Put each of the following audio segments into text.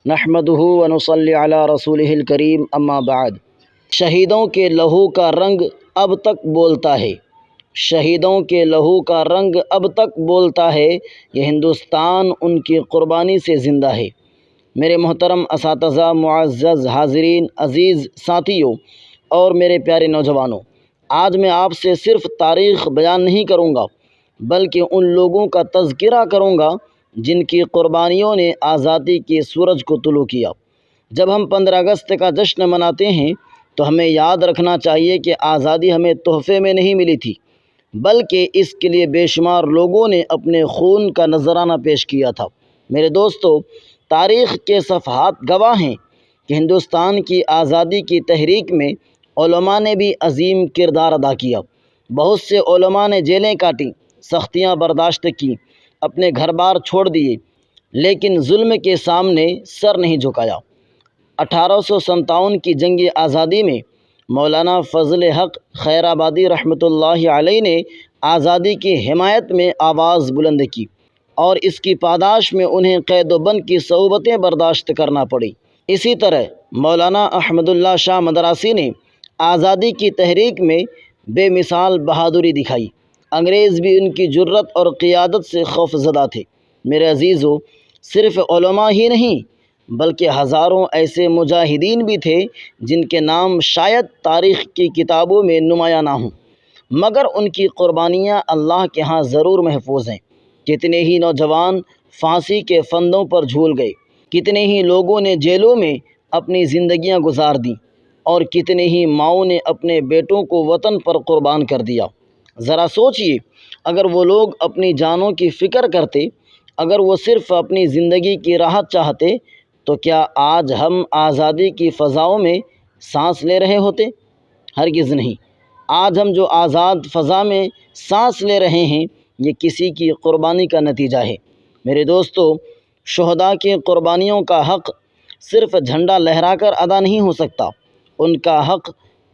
نحمدہ ونصلی علی رسولہ الکریم اما بعد۔ شہیدوں کے لہو کا رنگ اب تک بولتا ہے، شہیدوں کے لہو کا رنگ اب تک بولتا ہے، یہ ہندوستان ان کی قربانی سے زندہ ہے۔ میرے محترم اساتذہ، معزز حاضرین، عزیز ساتھیوں اور میرے پیارے نوجوانوں، آج میں آپ سے صرف تاریخ بیان نہیں کروں گا بلکہ ان لوگوں کا تذکرہ کروں گا جن کی قربانیوں نے آزادی کے سورج کو طلوع کیا۔ جب ہم 15 اگست کا جشن مناتے ہیں تو ہمیں یاد رکھنا چاہیے کہ آزادی ہمیں تحفے میں نہیں ملی تھی، بلکہ اس کے لیے بے شمار لوگوں نے اپنے خون کا نذرانہ پیش کیا تھا۔ میرے دوستو، تاریخ کے صفحات گواہ ہیں کہ ہندوستان کی آزادی کی تحریک میں علماء نے بھی عظیم کردار ادا کیا۔ بہت سے علماء نے جیلیں کاٹیں، سختیاں برداشت کیں، اپنے گھر بار چھوڑ دیے، لیکن ظلم کے سامنے سر نہیں جھکایا۔ 1857 کی جنگ آزادی میں مولانا فضل حق خیر آبادی رحمۃ اللہ علیہ نے آزادی کی حمایت میں آواز بلند کی، اور اس کی پاداش میں انہیں قید و بند کی صعوبتیں برداشت کرنا پڑیں۔ اسی طرح مولانا احمد اللہ شاہ مدراسی نے آزادی کی تحریک میں بے مثال بہادری دکھائی۔ انگریز بھی ان کی جرأت اور قیادت سے خوف زدہ تھے۔ میرے عزیزو، صرف علماء ہی نہیں بلکہ ہزاروں ایسے مجاہدین بھی تھے جن کے نام شاید تاریخ کی کتابوں میں نمایاں نہ ہوں، مگر ان کی قربانیاں اللہ کے ہاں ضرور محفوظ ہیں۔ کتنے ہی نوجوان پھانسی کے پھندوں پر جھول گئے، کتنے ہی لوگوں نے جیلوں میں اپنی زندگیاں گزار دیں، اور کتنے ہی ماؤں نے اپنے بیٹوں کو وطن پر قربان کر دیا۔ ذرا سوچئے، اگر وہ لوگ اپنی جانوں کی فکر کرتے، اگر وہ صرف اپنی زندگی کی راحت چاہتے، تو کیا آج ہم آزادی کی فضاؤں میں سانس لے رہے ہوتے؟ ہرگز نہیں۔ آج ہم جو آزاد فضا میں سانس لے رہے ہیں، یہ کسی کی قربانی کا نتیجہ ہے۔ میرے دوستو، شہداء کی قربانیوں کا حق صرف جھنڈا لہرا کر ادا نہیں ہو سکتا، ان کا حق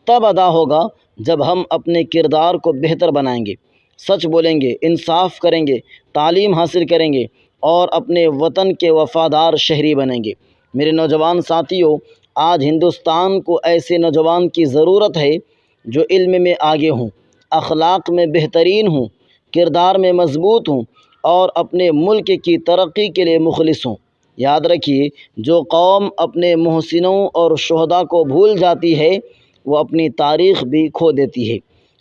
تب ادا ہوگا جب ہم اپنے کردار کو بہتر بنائیں گے، سچ بولیں گے، انصاف کریں گے، تعلیم حاصل کریں گے اور اپنے وطن کے وفادار شہری بنیں گے۔ میرے نوجوان ساتھیوں، آج ہندوستان کو ایسے نوجوان کی ضرورت ہے جو علم میں آگے ہوں، اخلاق میں بہترین ہوں، کردار میں مضبوط ہوں اور اپنے ملک کی ترقی کے لیے مخلص ہوں۔ یاد رکھیے، جو قوم اپنے محسنوں اور شہداء کو بھول جاتی ہے، وہ اپنی تاریخ بھی کھو دیتی ہے۔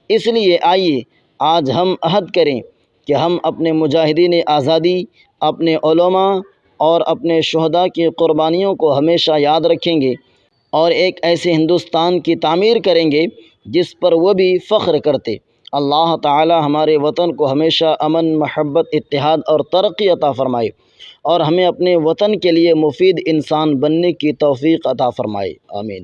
اس لیے آئیے آج ہم عہد کریں کہ ہم اپنے مجاہدین آزادی، اپنے علماء اور اپنے شہداء کی قربانیوں کو ہمیشہ یاد رکھیں گے، اور ایک ایسے ہندوستان کی تعمیر کریں گے جس پر وہ بھی فخر کرتے۔ اللہ تعالی ہمارے وطن کو ہمیشہ امن، محبت، اتحاد اور ترقی عطا فرمائے، اور ہمیں اپنے وطن کے لیے مفید انسان بننے کی توفیق عطا فرمائے۔ آمین۔